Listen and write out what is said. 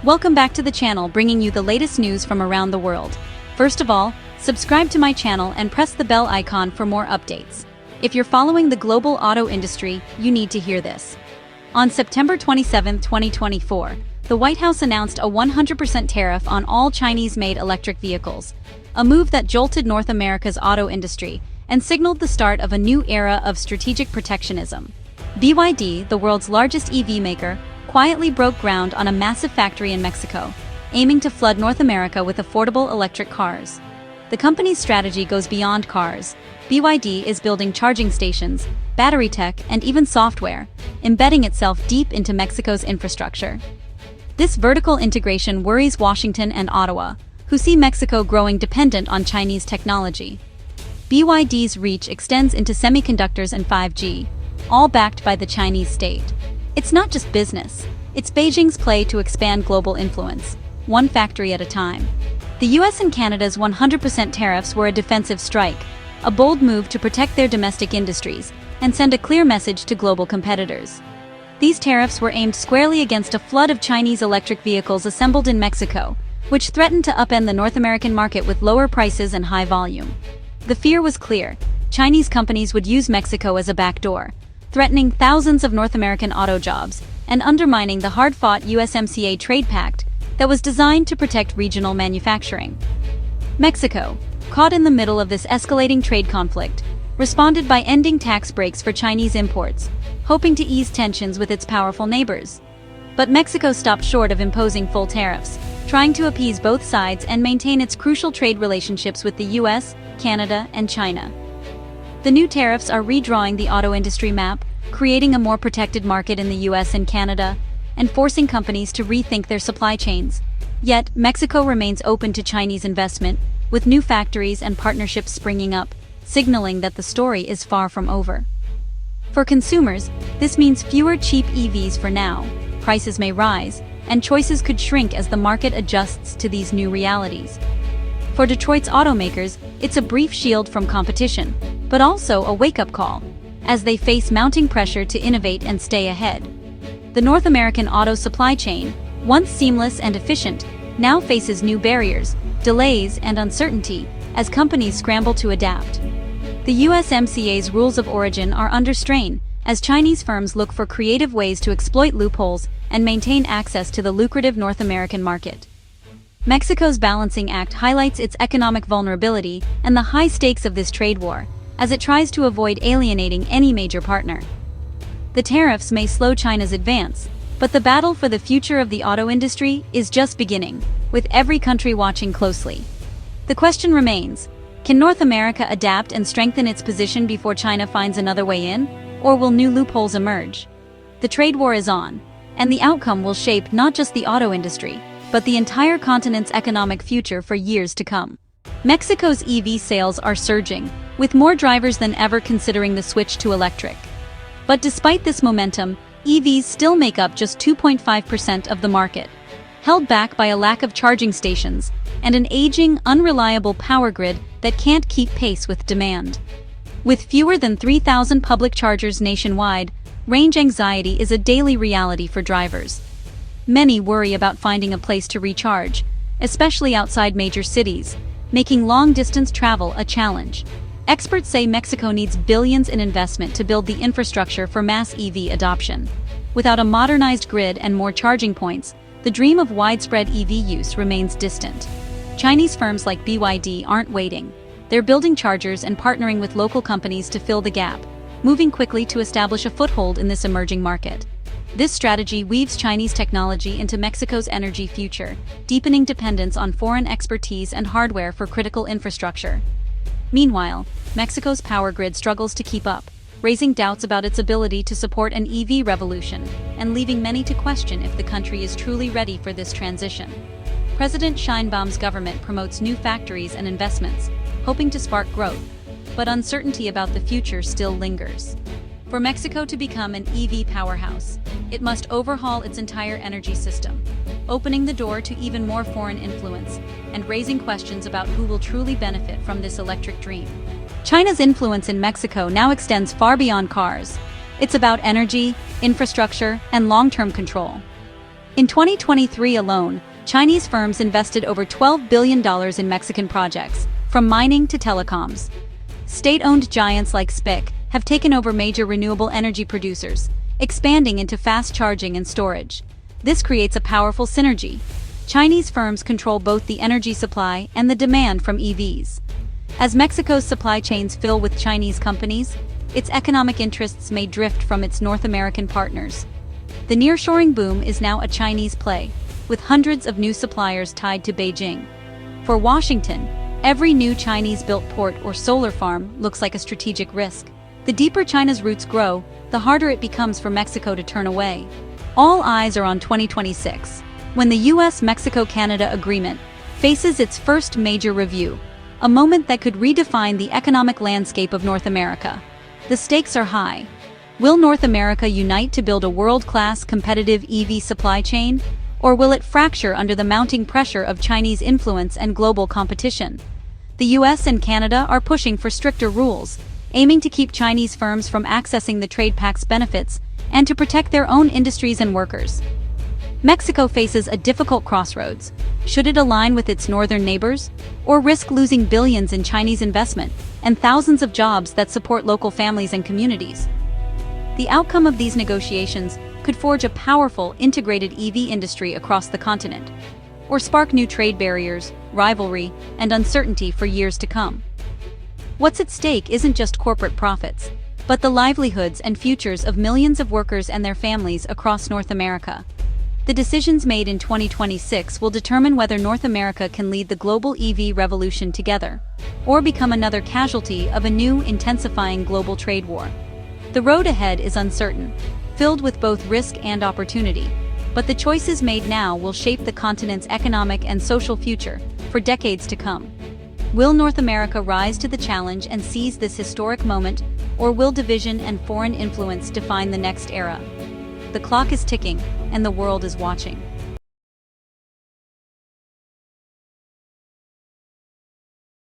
Welcome back to the channel, bringing you the latest news from around the world. First of all, subscribe to my channel and press the bell icon for more updates. If you're following the global auto industry, you need to hear this. On September 27, 2024, the White House announced a 100% tariff on all Chinese-made electric vehicles, a move that jolted North America's auto industry and signaled the start of a new era of strategic protectionism. BYD, the world's largest EV maker, quietly broke ground on a massive factory in Mexico, aiming to flood North America with affordable electric cars. The company's strategy goes beyond cars. BYD is building charging stations, battery tech, and even software, embedding itself deep into Mexico's infrastructure. This vertical integration worries Washington and Ottawa, who see Mexico growing dependent on Chinese technology. BYD's reach extends into semiconductors and 5G, all backed by the Chinese state. It's not just business, it's Beijing's play to expand global influence, one factory at a time. The U.S. and Canada's 100% tariffs were a defensive strike, a bold move to protect their domestic industries and send a clear message to global competitors. These tariffs were aimed squarely against a flood of Chinese electric vehicles assembled in Mexico, which threatened to upend the North American market with lower prices and high volume. The fear was clear: Chinese companies would use Mexico as a backdoor, threatening thousands of North American auto jobs and undermining the hard-fought USMCA trade pact that was designed to protect regional manufacturing. Mexico, caught in the middle of this escalating trade conflict, responded by ending tax breaks for Chinese imports, hoping to ease tensions with its powerful neighbors. But Mexico stopped short of imposing full tariffs, trying to appease both sides and maintain its crucial trade relationships with the U.S., Canada, and China. The new tariffs are redrawing the auto industry map, creating a more protected market in the U.S. and Canada, and forcing companies to rethink their supply chains. Yet, Mexico remains open to Chinese investment, with new factories and partnerships springing up, signaling that the story is far from over. For consumers, this means fewer cheap EVs for now, prices may rise, and choices could shrink as the market adjusts to these new realities. For Detroit's automakers, it's a brief shield from competition, but also a wake-up call, as they face mounting pressure to innovate and stay ahead. The North American auto supply chain, once seamless and efficient, now faces new barriers, delays, and uncertainty as companies scramble to adapt. The USMCA's rules of origin are under strain as Chinese firms look for creative ways to exploit loopholes and maintain access to the lucrative North American market. Mexico's balancing act highlights its economic vulnerability and the high stakes of this trade war, as it tries to avoid alienating any major partner. The tariffs may slow China's advance, but the battle for the future of the auto industry is just beginning, with every country watching closely. The question remains: can North America adapt and strengthen its position before China finds another way in, or will new loopholes emerge? The trade war is on, and the outcome will shape not just the auto industry, but the entire continent's economic future for years to come. Mexico's EV sales are surging, with more drivers than ever considering the switch to electric. But despite this momentum, EVs still make up just 2.5% of the market, held back by a lack of charging stations and an aging, unreliable power grid that can't keep pace with demand. With fewer than 3,000 public chargers nationwide, range anxiety is a daily reality for drivers. Many worry about finding a place to recharge, especially outside major cities, making long-distance travel a challenge. Experts say Mexico needs billions in investment to build the infrastructure for mass EV adoption. Without a modernized grid and more charging points, the dream of widespread EV use remains distant. Chinese firms like BYD aren't waiting. They're building chargers and partnering with local companies to fill the gap, moving quickly to establish a foothold in this emerging market. This strategy weaves Chinese technology into Mexico's energy future, deepening dependence on foreign expertise and hardware for critical infrastructure. Meanwhile, Mexico's power grid struggles to keep up, raising doubts about its ability to support an EV revolution, and leaving many to question if the country is truly ready for this transition. President Sheinbaum's government promotes new factories and investments, hoping to spark growth, but uncertainty about the future still lingers. For Mexico to become an EV powerhouse, it must overhaul its entire energy system, opening the door to even more foreign influence and raising questions about who will truly benefit from this electric dream. China's influence in Mexico now extends far beyond cars. It's about energy, infrastructure, and long-term control. In 2023 alone, Chinese firms invested over $12 billion in Mexican projects, from mining to telecoms. State-owned giants like SPIC have taken over major renewable energy producers, expanding into fast charging and storage. This creates a powerful synergy. Chinese firms control both the energy supply and the demand from EVs. As Mexico's supply chains fill with Chinese companies, its economic interests may drift from its North American partners. The nearshoring boom is now a Chinese play, with hundreds of new suppliers tied to Beijing. For Washington, every new Chinese-built port or solar farm looks like a strategic risk. The deeper China's roots grow, the harder it becomes for Mexico to turn away. All eyes are on 2026, when the U.S.-Mexico-Canada agreement faces its first major review, a moment that could redefine the economic landscape of North America. The stakes are high. Will North America unite to build a world-class competitive EV supply chain, or will it fracture under the mounting pressure of Chinese influence and global competition? The U.S. and Canada are pushing for stricter rules, aiming to keep Chinese firms from accessing the trade pact's benefits and to protect their own industries and workers. Mexico faces a difficult crossroads. Should it align with its northern neighbors, or risk losing billions in Chinese investment and thousands of jobs that support local families and communities? The outcome of these negotiations could forge a powerful, integrated EV industry across the continent, or spark new trade barriers, rivalry, and uncertainty for years to come. What's at stake isn't just corporate profits, but the livelihoods and futures of millions of workers and their families across North America. The decisions made in 2026 will determine whether North America can lead the global EV revolution together, or become another casualty of a new, intensifying global trade war. The road ahead is uncertain, filled with both risk and opportunity, but the choices made now will shape the continent's economic and social future for decades to come. Will North America rise to the challenge and seize this historic moment, or will division and foreign influence define the next era? The clock is ticking, and the world is watching.